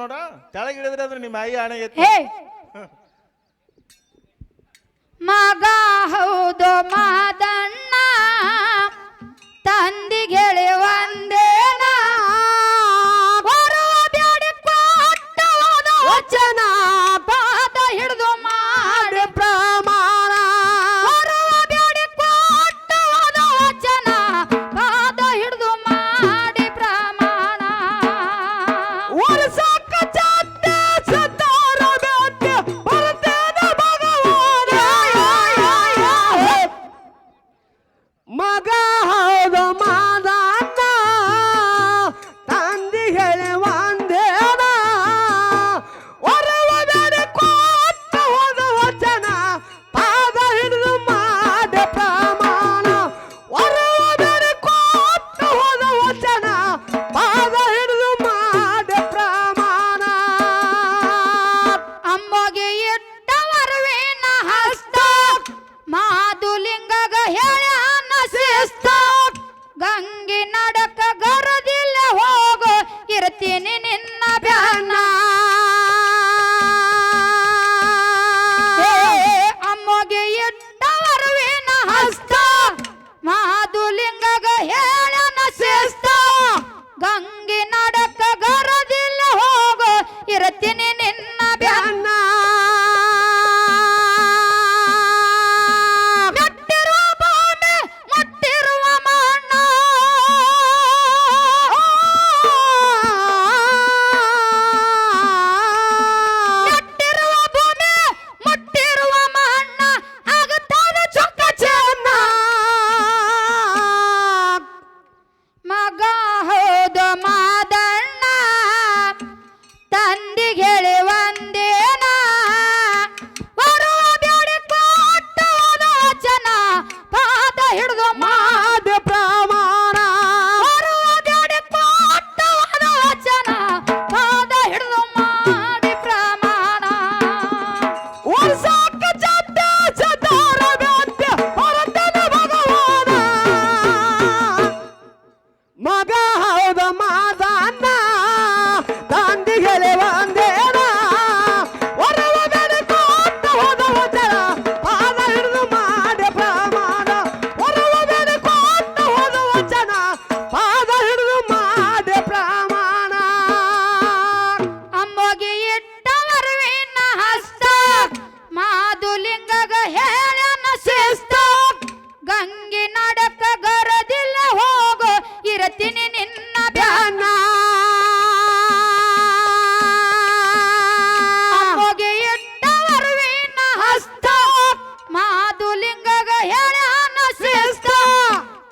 ನೋಡ ತೆಳಗ್ ಹಿಡಿದ್ರೆ ಅಂದ್ರೆ ನಿಮ್ಮ ಆಯಿ ಆಣೆ ಹೇ ಮಗ ಹೌದು ಮಾದಣ್ಣ ತಂದಿಗೆಳೆ ಒಂದೇನ ಬರುವ ಬ್ಯಾಡಿ ಕೊಟ್ಟ ವಚನ ಪಾದ ಹಿಡಿದು ಮಾಡಿ ಪ್ರಮಾಣ ಬರುವ ಬ್ಯಾಡಿ ಕೊಟ್ಟ ವಚನ ಪಾದ ಹಿಡಿದು ಮಾಡಿ ಪ್ರಮಾಣ ವರ್ಷಕ್ಕ ಚತ್ತ ಸತ್ತಾರ ಬೆಟ್ಟ ಬರ್ತೇನ ಭಗವಾನ ಮಗ ಹೌದು ಮಾದಣ್ಣ ತಂದಿ ಹೇಳಿ ಒಂದೇನ ಹೊರವ ಬೇಡ ಕೊಟ್ಟ ಹೋದ ವಚನ ಪಾದ ಹಿಡಿದು ಮಾಡಿ ಪ್ರಮಾಣ ಹೊರವ ಬೇಡ ಕೊಟ್ಟ ಹೋದ ವಚನ ಪಾದ ಹಿಡಿದು ಮಾಡಿ ಪ್ರಮಾಣ ಅಮ್ಮಗೆ ಇಟ್ಟವರ್ವೇನ ಹಸ್ತ ಮಾದುಲಿಂಗಗ ಹೇಳ್ಯಾನ ಶಿಸ್ತ ಗಂಗೆ ನಡಕ ಗರದಿಲ್ಲ ಹೋಗೋ ಇರ್ತೀನಿ ನಿನ್ನ ಬ್ಯಾನ ಅಮ್ಮಗೆ ಇಟ್ಟವರ್ವೇನ ಹಸ್ತ ಮಾದುಲಿಂಗಗ ಹೇಳ್ಯಾನ ಶಿಸ್ತ ಗಂಗೆ ನಡಕ ಗರದಿಲ್ಲ ಹೋಗೋ ಇರ್ತೀನಿ ನಿನ್ನ ಬ್ಯಾನ ಮೆಟ್ಟಿರುವ ಭೂಮಿ ಮುಟ್ಟಿರುವ ಮಣ್ಣ ಮೆಟ್ಟಿರುವ ಭೂಮಿ ಮುಟ್ಟಿರುವ ಮಣ್ಣ ಆಗುತ್ತಾದ ಚೊಕ್ಕ ಚೆನ್ನ ಮಗ ಹೌದ ಮಾದಣ್ಣ ತಂದಿಗೆಳೆ ಒಂದೇನ ಬರುವ ಬ್ಯಾಡಿ ಕೊಟ್ಟ ವಚನ ಪಾದ ಹಿಡಿದು ಮಾಡಿ ಪ್ರಮಾಣ ಬರುವ ಬ್ಯಾಡಿ ಕೊಟ್ಟ ವಚನ ಪಾದ ಹಿಡಿದು ಮಾಡಿ ಪ್ರಮಾಣ ವರ್ಷಕ್ಕ ಚತ್ತ ಸತ್ತಾರ ಬೆಟ್ಟ ಬರ್ತೇನ ಭಗವಾನ ಮಗ ಹೌದ ಮಾದಣ್ಣ ತಂದಿಗೆಳೆ ಒಂದೇನ ಹೊರವ ಬೇಡ ಕೊಟ್ಟ ಹೋದ ವಚನ ಪಾದ ಹಿಡಿದು ಮಾಡಿ ಪ್ರಮಾಣ ಹೊರವ ಬೇಡ ಕೊಟ್ಟ ಹೋದ ವಚನ ಪಾದ ಹಿಡಿದು ಮಾಡಿ ಪ್ರಮಾಣ ಅಮ್ಮಗೆ ಇಟ್ಟವರ್ವೇನ ಹಸ್ತ ಮಾದುಲಿಂಗಗ ಹೇಳ್ಯಾನ ಶಿಸ್ತ ಗಂಗೆ ನಡಕ ಗರದಿಲ್ಲ ಹೋಗೋ ಇರತೀನಿ ನಿನ್ನ ಬ್ಯಾನ ಅಮ್ಮಗೆ ಇಟ್ಟವರ್ವೇನ ಹಸ್ತ ಮಾದುಲಿಂಗಗ ಹೇಳ್ಯಾನ ಶಿಸ್ತ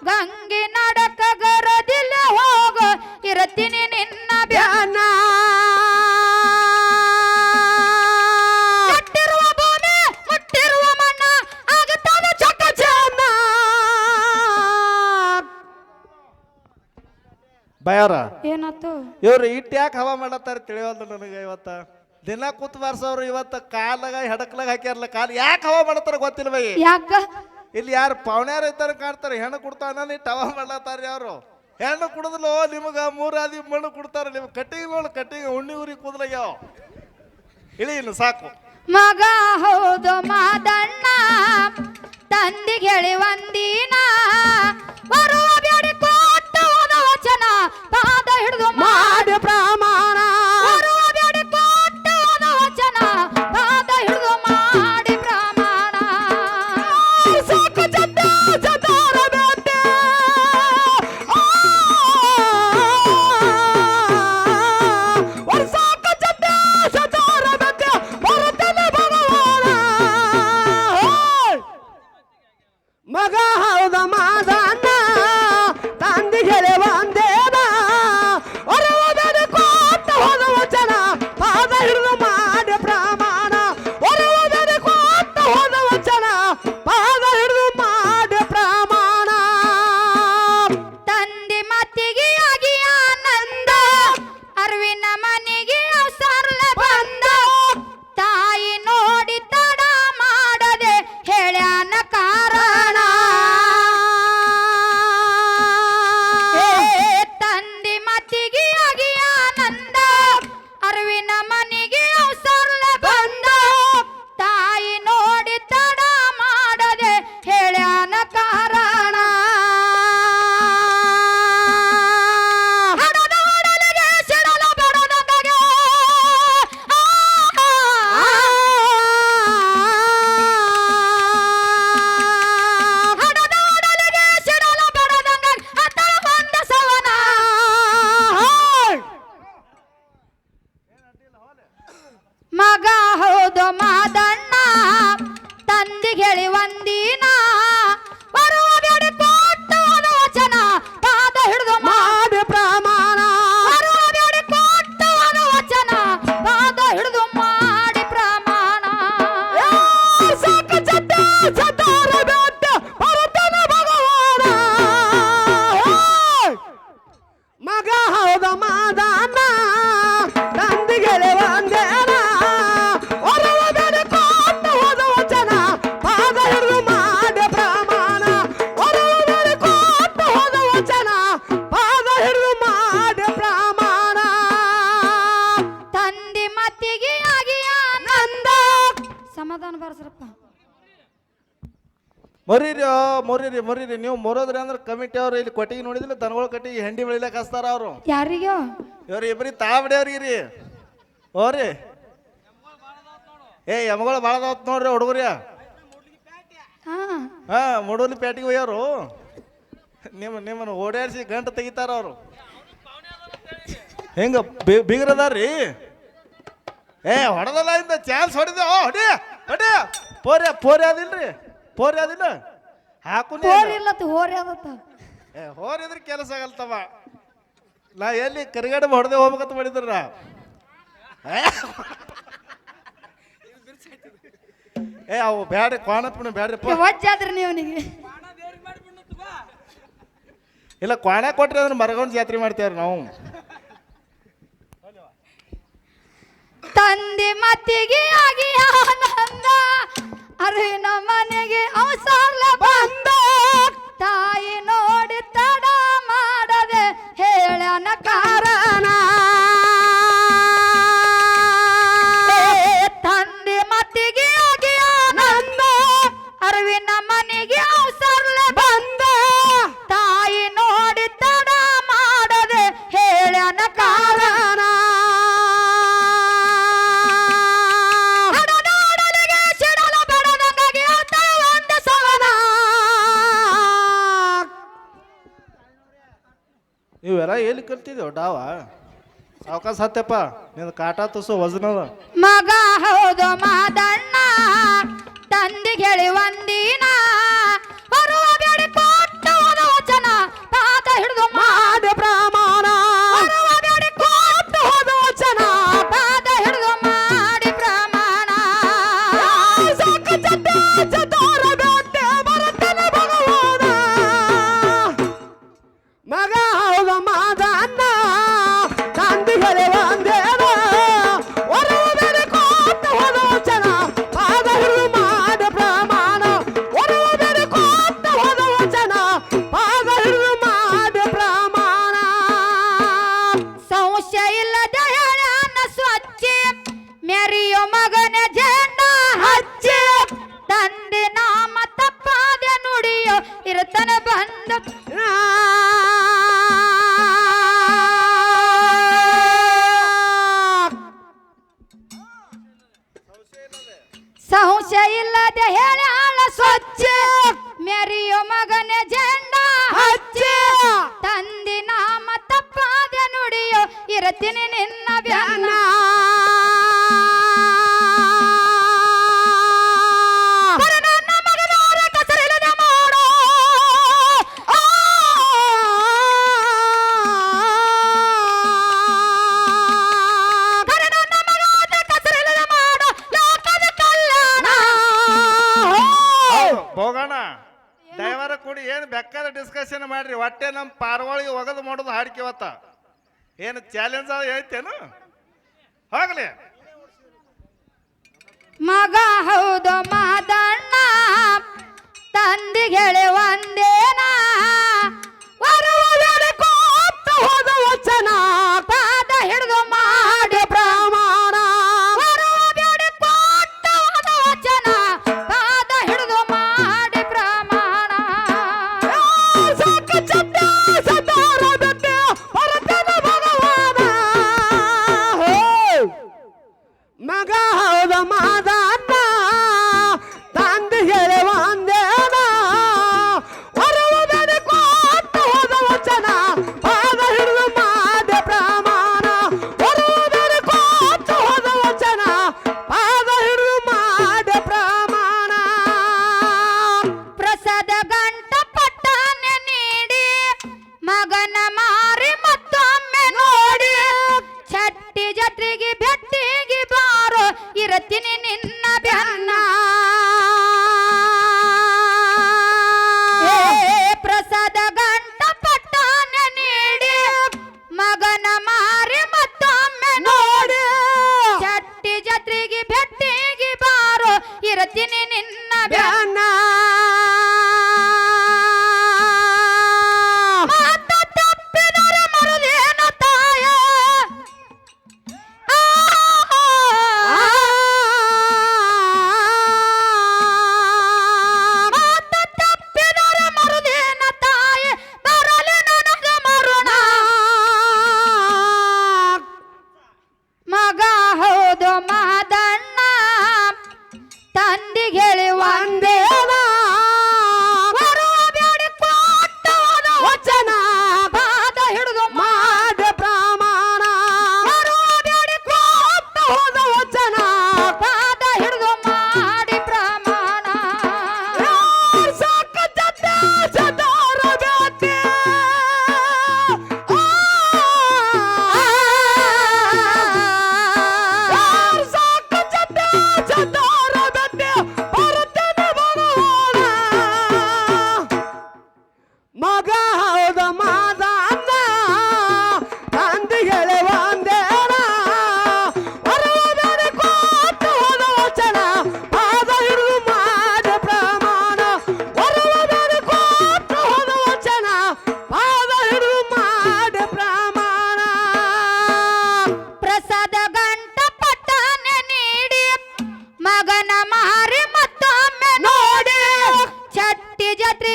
ಗಂಗೆ ನಡಕ ಗರದಿಲ್ಲ ಹೋಗೋ ಇರತೀನಿ ನಿನ್ನ ಬ್ಯಾನ ಮುಟ್ಟಿರುವ ಭೂಮಿ ಮುಟ್ಟಿರುವ ಮಣ್ಣ ಆಗುತ್ತಾದ ಚೊಕ್ಕ ಚೆನ್ನ ಬಯಾರ ಏನಾತು ಇವ್ರು ಇಟ್ಟು ಯಾಕೆ ಹವಾ ಮಾಡತ್ತಾರ ತಿಳಿವಲ್ದು ನನಗೆ ಇವತ್ತ ದಿನ ಕೂತ್ ಬಾರ್ಸವ್ರು ಇವತ್ತ ಕಾಲಾಗ ಹೆಡಕ್ಲಾಗ ಹಾಕ್ಯಾರಲ್ಲ ಕಾಲ್ ಯಾಕೆ ಹವಾ ಮಾಡತ್ತಾರ ಗೊತ್ತಿಲ್ಲ ಬೈ ಯಾಕ ಇಲ್ಲಿ ಯಾರು ಪವನ್ಯಾರ ಇದ್ದಾರ ಕಾಡ್ತಾರೆ ಹೆಣ್ಣು ಕೊಡ್ತಾನ ನೀ ಹವಾ ಮಾಡ್ಲತ್ತಾರ ಯಾರು ಹೆಣ್ಣು ಕುಡಿದ್ಲು ನಿಮಗ ಮೂರಾದಿ ಮಣ್ಣು ಕೊಡ್ತಾರ ನಿಮ್ ಕಟ್ಟಿಗೆ ನೋಡು ಕಟ್ಟಿಗೆ ಉಣ್ಣಿ ಊರಿ ಕೂದ್ಲಾಗ್ಯಾವ ಇಳಿ ಇನ್ನು ಸಾಕು ಮಗ ಹೌದು ಮಾದಣ್ಣ ತಂದಿಗೆಳೆ ಒಂದಿನ ಬರುವ ಬ್ಯಾಡಿ ಕೊಟ್ಟ ವಚನ ಪಾದ ಹಿಡಿದು ಮಾಡಿ ಪ್ರಮಾಣ ಬರುವ ಬ್ಯಾಡಿ ಕೊಟ್ಟ ವಚನ ಪಾದ ಹಿಡಿದು ಮಾಡಿ ಪ್ರಮಾಣ ವರ್ಷಕ್ಕ ಚತ್ತ ಸತ್ತಾರ ಬೆಟ್ಟ ವರ್ಷಕ್ಕ ಚತ್ತ ಸತ್ತಾರ ಬೆಟ್ಟ ಬರ್ತೇನ ಭಗವಾನ ಮಗ ಹೌದ ಮಾದಣ್ಣ ತಂದಿಗೆಳೆ ಒಂದೇನ ಹೊರವ ಬೇಡ ಕೊಟ್ಟ ಹೋದ ವಚನ ಪಾದ ಹಿಡಿದು ಮಾಡಿ ಪ್ರಮಾಣ ಹೊರವ ಬೇಡ ಕೊಟ್ಟ ಹೋದ ವಚನ ಪಾದ ಹಿಡಿದು ಮಾಡಿ ಪ್ರಮಾಣ ತಂದೆ ಮತ್ತಿಗೆ ಆಗಿ ಆನಂದ ಅರ್ವಿನ ಮನೆಗೆ ಅವಸರ್ಲ ಬಂದ ತಾಯಿ ನೋಡಿ ತಡ ಮಾಡದೆ ಹೇಳ್ಯಾನ ಕಾರಣ ಒಂದಿನ ಬರುವ ಬೇಡಿ ಕೊಟ್ಟು ಹೋದ ವಚನ ಪಾದ ಹಿಡಿದು ಮಾಡಿ ಪ್ರಮಾಣ ಬರುವ ಬೇಡಿ ಕೊಟ್ಟು ಹೋದ ವಚನ ಪಾದ ಹಿಡಿದು ಮಾಡಿ ಪ್ರಮಾಣ ಸಾಕು ಚಟ್ಟ ಸತಾರ ಬೆಟ್ಟ ಬರುತ್ತಾನೆ ಭಗವಾನ ಮಗ ಹೌದ ಮಾದನ ತಂದಿಗೆಳೆ ಒಂದೇನ ಹೊರವ ಬೇಡ ಕೊಟ್ಟು ಹೋದ ವಚನ ಪಾದ ಹಿಡಿದು ಮಾಡಿ ಪ್ರಮಾಣ ಹೊರವ ಬೇಡ ಕೊಟ್ಟು ಹೋದ ವಚನ ಪಾದ ಹಿಡಿದು ಮಾಡಿ ಪ್ರಮಾಣ ತಂದಿ ಮತ್ತಿಗೆ ಆಗಿ ಆನಂದ ಸಮಾಧಾನ ಬರ್ಸ್ರಪ್ಪ ಮರೀರಿ ನೀವು ಮರೋದ್ರಿ ಅಂದ್ರೆ ಕಮಿಟಿ ಅವ್ರು ಇಲ್ಲಿ ಕೊಟ್ಟಿಗೆ ನೋಡಿದಿಲ್ಲ ದನಗಳ ಕಟ್ಟಿಗೆ ಹೆಂಡಿ ಬೆಳಿಲಕ್ಕೆ ಹಚ್ತಾರ ಅವರು ಯಾರಿಗೋ ಇವ್ರು ಇಬ್ಬರಿ ತಾ ಬಿಡ್ಯಾವ್ರಿ ಓರಿ ಏ ಎಮ್ಗಳು ಭಾಳ ಅದಾವತ್ ನೋಡ್ರಿ ಹುಡುಗರಿ ಹಾ ಮುಡೋಲಿ ಪೇಟಿಗೆ ಹೋಯ್ಯವರು ನಿಮ್ಮನ್ನು ಓಡಾಡಿಸಿ ಗಂಟು ತೆಗಿತಾರ ಅವರು ಹೆಂಗ ಬಿಗ್ರದಾರ್ರಿ ಏ ಹೊಡೆದಲ್ಲ ಇಂದ ಚಾನ್ಸ್ ಹೊಡೆದ ಹೊಡಿ ಹೊಡಿ ಪೋರಿ ಅದಿಲ್ರಿ ಪೋರಿ ಅದಿಲ್ಲ ಹಾಕು ಹೋರಿ ಇಲ್ಲತ್ತ ಹೋರಿ ಅದತ್ತ ಏ ಹೋರಿದ್ರೆ ಕೆಲಸ ಆಗಲ್ತವ ನಾ ಎಲ್ಲಿ ಕರಿಗಡೆ ಹೊಡೆದೇ ಹೋಗ್ಬೇಕಂತ ಮಾಡಿದ್ರ ಏ ಅವು ಬ್ಯಾಡ್ರಿ ಕ್ವಾಣಪ್ಪನ ಬ್ಯಾಡ್ರಿಪ್ಪ ವಜ್ಜಾದ್ರಿ ನೀವನಿಗೆ ಇಲ್ಲ ಕ್ವಾಣ ಕೊಟ್ರಿ ಅಂದ್ರೆ ಮರಗೊಂಡು ಜಾತ್ರೆ ಮಾಡ್ತೇವ್ರಿ ನಾವು ತಂದೆ ಮತ್ತಿಗೆ ಆಗಿ ಆನಂದ ಅರಿನ ಮನೆಗೆ ಅವಸರ ಬಂದ ತಾಯಿ ನೋಡಿ ತಡ ಮಾಡದೆ ಹೇಳನ ಕಾರಣ ತಂದೆ ಮತ್ತಿಗೆ ಆಗಿ ಆನಂದ ಅರಿವಿನ ಮನೆಗೆ ಅವಸರ ಬಂದ ತಾಯಿ ನೋಡಿ ತಡ ಮಾಡದೆ ಹೇಳನ ಕಾರಣ ಇವೆಲ್ಲ ಎಲ್ಲಿ ಕಲ್ತಿದ್ದೇವ ಡಾವ ಅವಕಾಶ ಹತ್ತಪ್ಪ ನಿನ್ನ ಕಾಟ ತುಸು ವಜನದ ಮಗ ಹೌದು ಮಾದಣ್ಣ ತಂದಿಗೆ ಹೇಳಿ ಒಂದಿನ ಬರುವ ಬೇಡಿ ಕೊಟ್ಟು ಹೋದ ವಚನ ಪಾದ ಹಿಡಿದು ಮಾಡಿ ಪ್ರಮಾಣ ಬರುವ ಬೇಡಿ ಕೊಟ್ಟು ಹೋದ ವಚನ ಪಾದ ಹಿಡಿದು ಮಾಡಿ ಪ್ರಮಾಣ ಸಾಕು ಚಟ್ಟ ಸತಾರ ಬೆಟ್ಟ ಬರುತ್ತಾನೆ ಭಗವಾನ ಮಗ ಹೌದ ಮಾದನ್ನ ತಂದಿಗೆಳೆ ಒಂದೇನ ಹೊರವ ಬೇಡ ಕೊಟ್ಟು ಹೋದ ವಚನ ಪಾದ ಹಿಡಿದು ಮಾಡಿ ಪ್ರಮಾಣ ಹೊರವ ಬೇಡ ಕೊಟ್ಟು ಹೋದ ವಚನ ಪಾದ ಹಿಡಿದು ಮಾಡಿ ಪ್ರಮಾಣ ಸಂಶಯ ಇಲ್ಲದೆ ಹೇಳನ ಸ್ವಚ್ಛ ಮೆರಿಯೋ ಮಗನ ಜೆಂಡ ಹಚ್ಚಿ ತಂದೆ ನಾಮ ತಪ್ಪಾದೆ ನುಡಿಯೋ ಇರುತ್ತನ ಬಂದ ಸಂಶಯ ಇಲ್ಲದೆ ಹೇಳ ಸ್ವಚ್ಛ ಮೆರಿಯೋ ಮಗನ ಜೆಂಡ ಹಚ್ಚಿ ತಂದೆ ನಾಮ ತಪ್ಪಾದೆ ನುಡಿಯೋ ಇರುತ್ತೀನಿ ನಿನ್ನ ಬ್ಯಾನ ನನ್ನ ಮಗನಾರ ಕಸರಿಲ್ಲದೆ ಮಾಡೋ ನನ್ನ ಮಗನಾರ ಕಸರಿಲ್ಲದೆ ಮಾಡೋ ಲೋಕದ ಕಲ್ಯಾಣ ಹೋಗೋಣ ದಯವಾರ ಕೂಡಿ ಏನು ಬೇಕಾದ ಡಿಸ್ಕಷನ್ ಮಾಡ್ರಿ ಒಟ್ಟೆ ನಮ್ಮ ಪಾರ್ವಾಳಿಗೆ ಒಗದು ಮಾಡೋದು ಹಾಡ್ಕಿವತ್ತ ಏನು ಚಾಲೆಂಜ್ ಅದ ಹೇಳ್ತೇನು ಹೋಗ್ಲಿ ಮಗ ಹೌದು ಮಾದಣ್ಣ ತಂದಿಗೆ ಹೇಳಿ ಒಂದೇನ ಬರುವ ಬೇಡಿ ಕೊಟ್ಟು ಹೋದ ವಚನ ಪಾದ ಹಿಡಿದು ಮಾಡಿ ಪ್ರಮಾಣ ಬರುವ ಬೇಡಿ ಕೊಟ್ಟು ಹೋದ ವಚನ ಪಾದ ಹಿಡಿದು ಮಾಡಿ ಪ್ರಮಾಣ ಸಾಕು ಚಟ್ಟ ಸತಾರ ಬೆಟ್ಟ ಬರುತ್ತಾನೆ ಭಗವಾನ ಮಗ ಹೌದ ಮಾದನ್ನ ತಂದಿಗೆಳೆ ಒಂದೇನ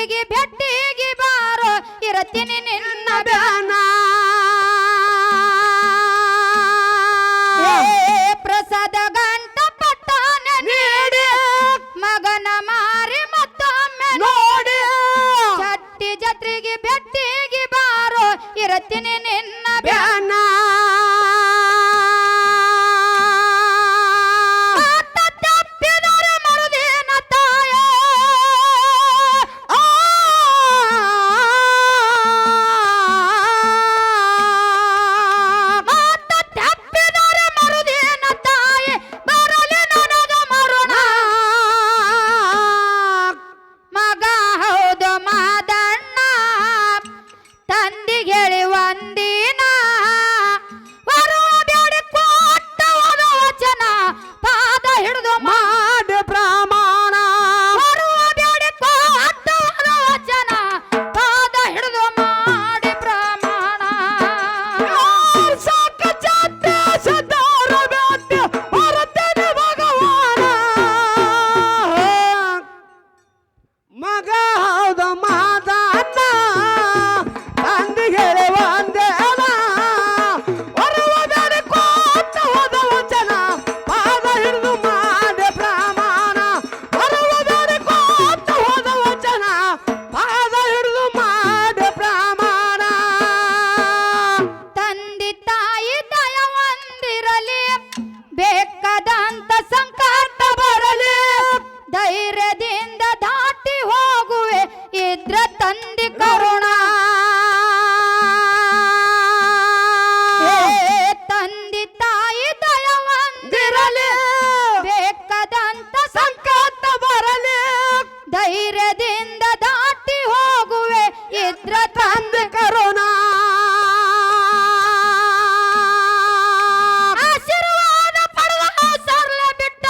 ಜತ್ರಿಗೆ ಭೆಟ್ಟಿಗೆ ಬಾರೋ ಇರತೀನಿ ನಿನ್ನ ಬ್ಯಾನ ಪ್ರಸಾದ ಗಂಟ ಪಟ್ಟಾನ ನೀಡಿ ಮಗನ ಮಾರಿ ಮತ್ತೊಮ್ಮೆ ನೋಡಿ ಚಟ್ಟಿ ಜತ್ರಿಗೆ ಭೆಟ್ಟಿಗೆ ಬಾರೋ ಇರತೀನಿ ನಿನ್ನ ಬ್ಯಾನ ಧೈರ್ಯದಿಂದ ದಾಟಿ ಹೋಗುವೆ ಇದ್ರ ತಂದ ಕರುಣಾ ಆಶೀರ್ವಾದ ಪಡೆದ ಸರ್ಲ ಬಿಟ್ಟ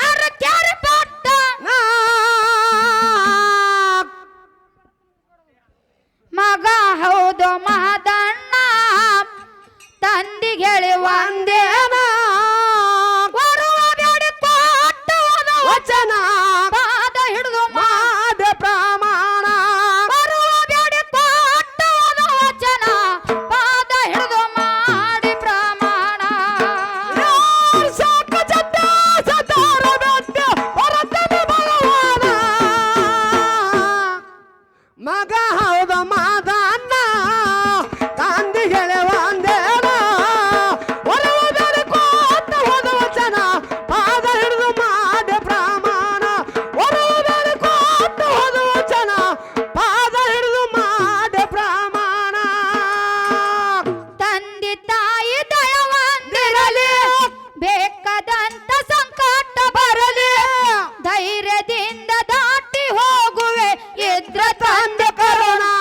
ಅರಕ್ಯಾರಿ ಪಟ್ಟ ಮಗ ಹೌದು ಮಹದಣ್ಣ ತಂದಿಗೆ ಹೇಳಿ ಒಂದೇನ ಬರುವ ಬೇಡಿ ಕೊಟ್ಟುವುದು ವಚನ ಪಾದ ಹಿಡಿದು ಮಾಡ ಪ್ರಮಾಣ ಬರುವ ಬೇಡಿ ಕೊಟ್ಟುವುದು ವಚನ ಪಾದ ಹಿಡಿದು ಮಾಡಿ ಪ್ರಮಾಣ ಸಾಕು ಜದ್ದ ಸದಾರ ಬೆಟ್ಟ ಹೊರತನ ಬಲವಾನ ಮಗ ಹೌದು ಮಾದಣ್ಣ ತಂದಿಗೆ ಹೇಳಿ ಒಂದೇನ ಒಲವು ಬೇಡಿ ಕೊಟ್ಟುವುದು ವಚನ ಪಾದ ಹಿಡಿದು ಮಾಡ ಪ್ರಮಾಣ ಒಲವು ಬೇಡಿ ಕೊಟ್ಟುವುದು ವಚನ ಪಾದ ಹಿಡಿದು ಮಾಡ ಪ್ರಮಾಣ ತಂದೆ ತಾಯಿ ದಯವಂದಿರಲಿ ಬೇಕಾದಂತ ಸಂಕಟ ಬರಲಿ ಧೈರ್ಯದಿಂದ ದಾಟಿ ಹೋಗುವೆ ಇದ್ರ ತಂದ ಕರುಣಾ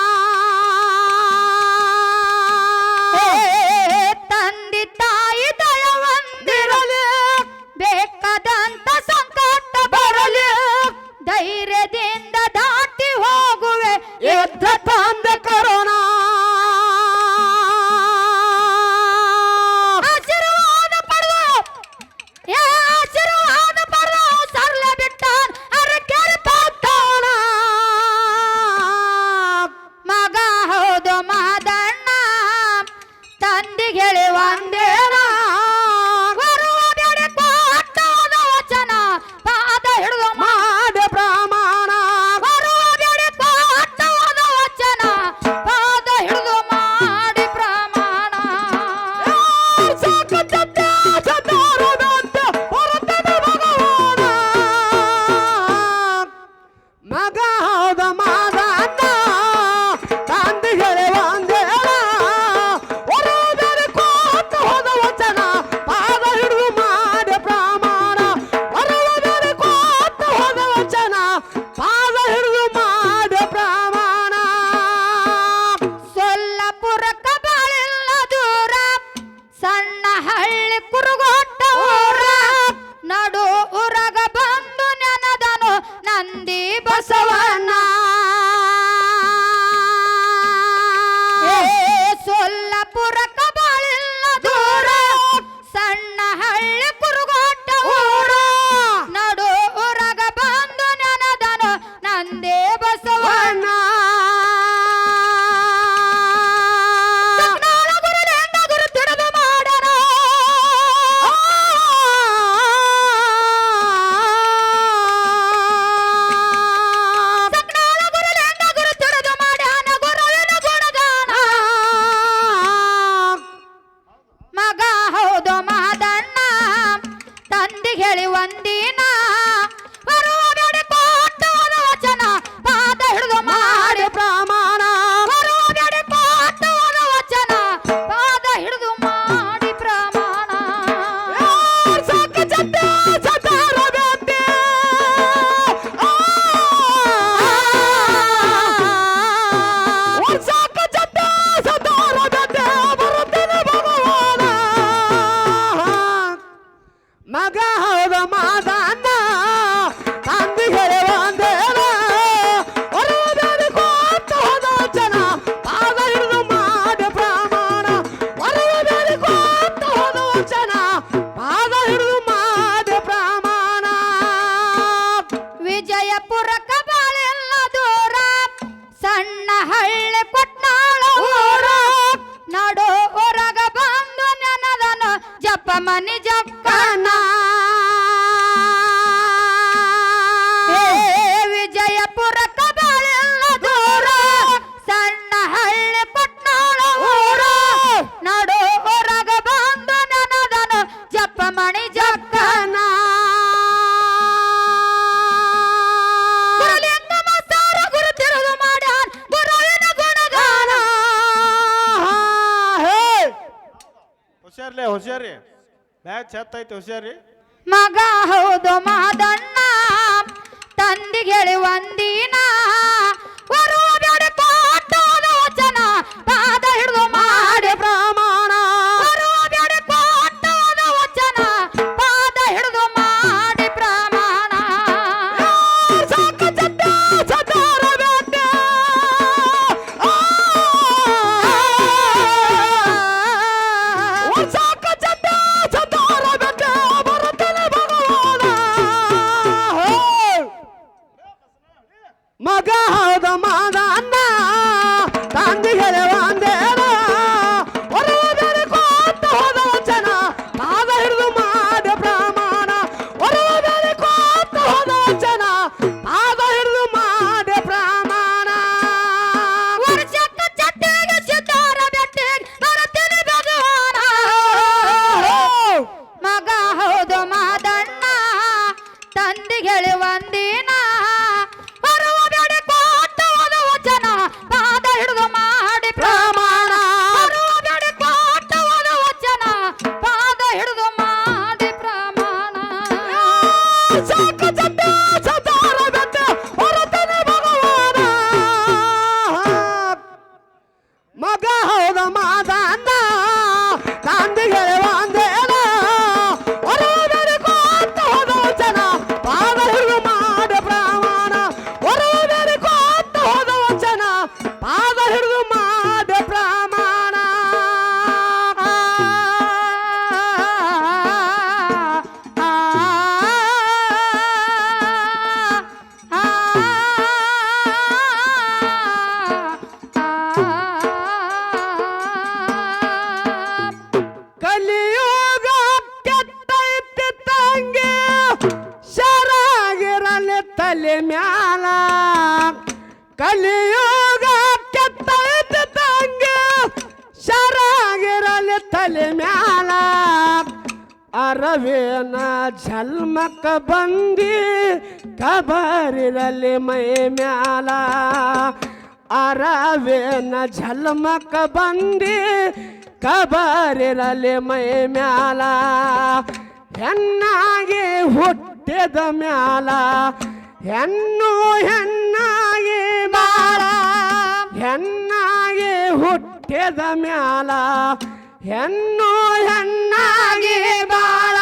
ತಂದೆ ತಾಯಿ ದಯವಂದಿರಲಿ ಬೇಕಾದಂತ ಸಂಕಟ ಬರಲಿ ಧೈರ್ಯದಿಂದ ದಾಟಿ ಹೋಗುವೆ ಇದ್ರ ತಂದ ಕರುಣಾ ಆಶೀರ್ವಾದ ಪಡೆದು ಆಶೀರ್ವಾದ ಪಡೆದು ಸರ್ಲ ಬಿಟ್ಟ ಅರಕೆರೆ ಪಟ್ಟಣ ಮಗ ಹೌದು ಮಾದಣ್ಣ ತಂದಿಗೆ ಹೇಳಿ ಒಂದೇನ ಬರುವ ಬೇಡಿ ಕೊಟ್ಟುವುದು ವಚನ ಪಾದ ಹಿಡಿದು ಮಾಡ ಪ್ರಮಾಣ ಬರುವ ಬೇಡಿ ಕೊಟ್ಟುವುದು ವಚನ ಬಸವಣ್ಣ ಸಜ್ಞಾನ ಗುರುಲಿಂಗ ಗುರು ತಿಳಿದು ಮಾಡನ ಸಜ್ಞಾನ ಗುರುಲಿಂಗ ಗುರು ತಿಳಿದು ಮಾಡ್ಯಾನ ಗುರುವಿನ ಗುಣಗಾನ ಮಗ ಹೌದು ಮಾದಣ್ಣ ತಂದಿ ಹೇಳಿ ಒಂದಿನ ಬರುವ ಬೇಡಿ ಕೊಟ್ಟು ಒಂದು ವಚನ ಪಾದ ಹಿಡಿದು ಮಾಡಿ ಪ್ರಮಾಣ ಬರುವ ಬೇಡಿ ಕೊಟ್ಟು ಒಂದು ವಚನ ಪಾದ ಹಿಡಿದು ಮಾಡಿ ಪ್ರಮಾಣ ಸಾಕ ಚಟ್ಟ ಸತಾರ ಬೆಟ್ಟಿ ಸಾಕ ಚಟ್ಟ ಸತಾರ ಬೆಟ್ಟಿ ಬರುತ್ತೇನೆ ಭಗವಾನ ಮಗ ಹೌದ ಮಾದಣ್ಣ ತಂದಿಗೆ ಒಂದೇನ ಹೊರಬೇಡಿ ಕೊಟ್ಟು ಹೋದ ವಚನ ಪಾದ ಹಿಡಿದು ಮಾಡಿ ಪ್ರಮಾಣ ಹೊರಬೇಡಿ ಕೊಟ್ಟು ಹೋದ ವಚನ ಪಾದ ಹಿಡಿದು ಮಾಡಿ ಪ್ರಮಾಣ ವಿಜಯಪುರಕ್ಕ ಬಾಳೆಲ್ಲ ದೂರ ಸಣ್ಣ ಹಳ್ಳಿ ಕೊಟ್ನಾಳ ಊರ ನಡು ಹೊರಗ ಬಂದು ನೆನದನು ಜಪ ಮನಿ ಜಕ್ಕನ ವಿಜಯಪುರಕ್ಕ ಬಾಳೆಲ್ಲ ದೂರ ಸಣ್ಣ ಹಳ್ಳಿ ಕೊಟ್ನಾಳ ಊರ ನಡು ಹೊರಗ ಬಂದು ನೆನದನು ಜಪ ಮಣಿ ಜಕ್ಕನ ಗುರುಲಿಂಗಮ ಸಾರ ಗುರು ತಿಳಿದು ಮಾಡ್ಯಾನ ಗುರುವಿನ ಗುಣಗಾನ ಹುಷಾರ್ಲೆ ಹುಷಾರಿ ಬ್ಯಾಗ್ ಛತ್ತೈತಿ ಹುಷಾರಿ ಮಗ ಹೌದು ಮಾದಣ್ಣ ತಂದಿಗೆ ಹೇಳಿ ಒಂದಿನ ಬರುವ ಬೇಡಿ ಕೊಟ್ಟು ಒಂದು ವಚನ ಪಾದ ಹಿಡಿದು ಮಾಡಿ ಪ್ರಮಾಣ ಬರುವ ಬೇಡಿ ಕೊಟ್ಟು ಒಂದು ವಚನ ಪಾದ ಹಿಡಿದು ಮಾಡಿ ಪ್ರಮಾಣ ಸಾಕ ಚಟ್ಟ ಸತಾರ ಬೆಟ್ಟಿ ಸಾಕ ಚಟ್ಟ ಸತಾರ ಬೆಟ್ಟಿ ಬರುತ್ತೇನೆ ಭಗವಾನ ಮಗ ಹೌದ ಮಾದಣ್ಣ ತಂದಿಗೆ ಒಂದೇನ ಹೊರಬೇಡಿ ಕೊಟ್ಟು ಹೋದ ವಚನ ಪಾದ ಹಿಡಿದು ಮಾಡಿ ಪ್ರಮಾಣ ಹೊರಬೇಡಿ ಕೊಟ್ಟು ಹೋದ ವಚನ ಪಾದ ಹಿಡಿದು ಮಾಡಿ ಪ್ರಮಾಣ ವರ್ಷಕ್ಕ ಚಟ್ಟಿಗೆ ಸಿದ್ದಾರ ಬೆಟ್ಟಿಗೆ ಬರುತ್ತೇನೆ ಭಗವಾನ ಮಗ ಹೌದು ಮಾದಣ್ಣ ತಂದಿಗೆ ಹೇಳಿ ಒಂದಿನ ಬರುವ ಬೇಡಿ ಕೊಟ್ಟು ಒಂದು ವಚನ ಪಾದ ಹಿಡಿದು ಮಾಡಿ ಪ್ರಮಾಣ ಬರುವ ಬೇಡಿ ಕೊಟ್ಟು ಒಂದು ವಚನ ಪಾದ ಹಿಡಿದು ಮಾಡಿ ಪ್ರಮಾಣ ಸಾಕ ಚಟ್ಟ ಸತಾರ ಬೆಟ್ಟಿ ಬರುತ್ತೇನೆ ಭಗವಾನ ಮಗ ಹೌದ ಮಾದಣ್ಣ ತಂದಿಗೆ ಒಂದೇನ ಹೊರಬೇಡಿ ಕೊಟ್ಟು ಹೋದ ವಚನ ಪಾದ ಹಿಡಿದು ಮಾಡಿ ಪ್ರಮಾಣ ಹೊರಬೇಡಿ ಕೊಟ್ಟು ಹೋದ ವಚನ ಪಾದ ಹಿಡಿದು ಮಾಡಿ ಪ್ರಮಾಣ ಕಲಿಯುಗ ಕೆಟ್ಟೈತಿ ತಂಗಿ ಶರಾಗಿರಲಿ ತಲೆ ಮ್ಯಾಲ ಕಲಿಯುಗ ಕೆಟ್ಟೈತಿ ತಂಗಿ ಶರಾಗಿರಲಿ ತಲೆ ಮ್ಯಾಲ ಅರವೇನ ಜಲ್ಮಕ್ಕ ಬಂದಿ ಕಬರಿರಲಿ ಮೈ ಮ್ಯಾಲ ಅರವೇನ ಜಲ್ಮಕ್ಕ ಬಂದಿ ಕಬರಿರಲಿ ಮೈ ಮ್ಯಾಲ ಹೆಣ್ಣಾಗಿ ಹುಟ್ಟಿದ ಮ್ಯಾಲ ಹೆಣ್ಣು ಹೆಣ್ಣಾಗಿ ಬಾಳ ಹೆಣ್ಣಾಗಿ ಹುಟ್ಟಿದ ಮ್ಯಾಲ ಹೆಣ್ಣು ಹೆಣ್ಣಾಗಿ ಬಾಳ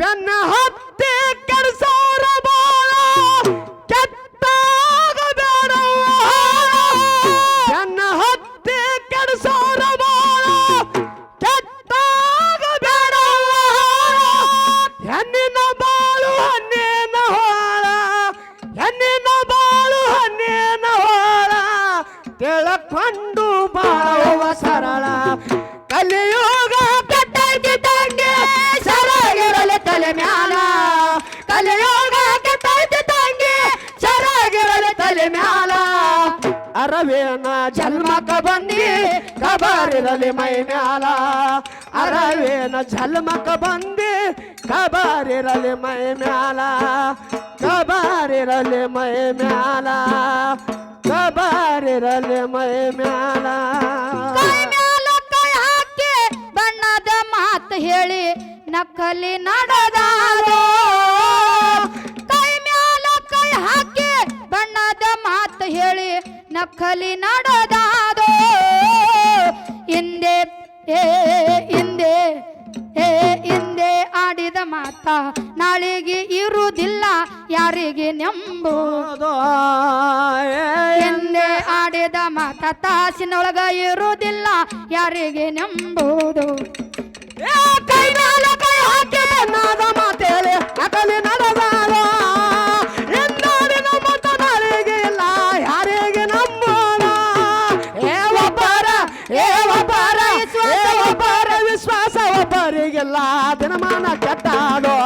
ಬೆನ್ನ ಹತ್ತಿ ಕೆಡಿಸೋರ ಬಾಳ ಕೆಟ್ಟಾಗ ಬೇಡವ್ವ ಬೆನ್ನ ಹತ್ತಿ ಕೆಡಿಸೋರ ಬಾಳ ಕೆಟ್ಟಾಗ ಬೇಡವ್ವ ಹೆಣ್ಣಿನ ಬಾಳು ಹೆಣ್ಣಿನ ಹೋಳ ಹೆಣ್ಣಿನ ಬಾಳು ತಿಳಕೊಂಡು ಬಾಳುವ ಸರಳ ಕಲಿಯುಗ ಕೆಟ್ಟೈತಿ ತಂಗಿ ಸರಾಗಿರಲಿ ತಲೆ ಮ್ಯಾಲ ಕಲಿಯುಗ ಕೆಟ್ಟೈತಿ ತಂಗಿ ಸರಾಗಿರಲಿ ತಲೆ ಮ್ಯಾಲ ಅರವೇನ ಜನ್ಮಕ ಬಂದಿ ಕಬಾರಿರಲಿ ಮೈ ಮ್ಯಾಲ ಅರವೇನ ಜನ್ಮಕ ಬಂದಿ ಕಬಾರಿರಲಿ ಮೈ ಮ್ಯಾಲ ಕಬಾರಿರಲಿ ಮೈ ಮ್ಯಾಲ ಕಬಾರಿರಲಿ ಮೈ ಮ್ಯಾಲ ಕೈ ಮ್ಯಾಲ ಕೈ ಹಾಕಿ ಬಣ್ಣದ ಮಾತು ಹೇಳಿ ನಕಲಿ ನಡೆದಾರೋ ಕೈ ಮ್ಯಾಲ ಕೈ ಹಾಕಿ ಬಣ್ಣದ ಮಾತು ಹೇಳಿ ನಕಲಿ ನಡೆದಾದೋ ಹಿಂದೆ ಹಿಂದೆ ಆಡಿದ ಮಾತ ನಾಳೆಗೆ ಇರುವುದಿಲ್ಲ ಯಾರಿಗೆ ನೆಂಬುದು ಹಿಂದೆ ಆಡಿದ ಮಾತ ತಾಸಿನೊಳಗ ಇರುವುದಿಲ್ಲ ಯಾರಿಗೆ ನೆಂಬುದು ಕೈ ಮ್ಯಾಲ ಕೈ ಹಾಕಿ ಬಣ್ಣದ ಮಾತೇಳಿ ನಕಲಿ ನಡೆದಾರೋ ಎಂದಾಡಿನ ಮತ ನಾಳೆಗೆ ಇಲ್ಲ ಯಾರಿಗೆ ನಂಬೋಣ ಒಬ್ಬರ ವಿಶ್ವಾಸ ಒಬ್ಬರಿಗಿಲ್ಲ ದಿನಮಾನ ಕೆಟ್ಟಾಡೋ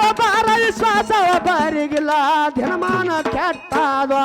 ಒಬ್ಬರ ವಿಶ್ವಾಸ ಒಬ್ಬರಿಗಿಲ್ಲ ದಿನಮಾನ ಕೆಟ್ಟಾದೋ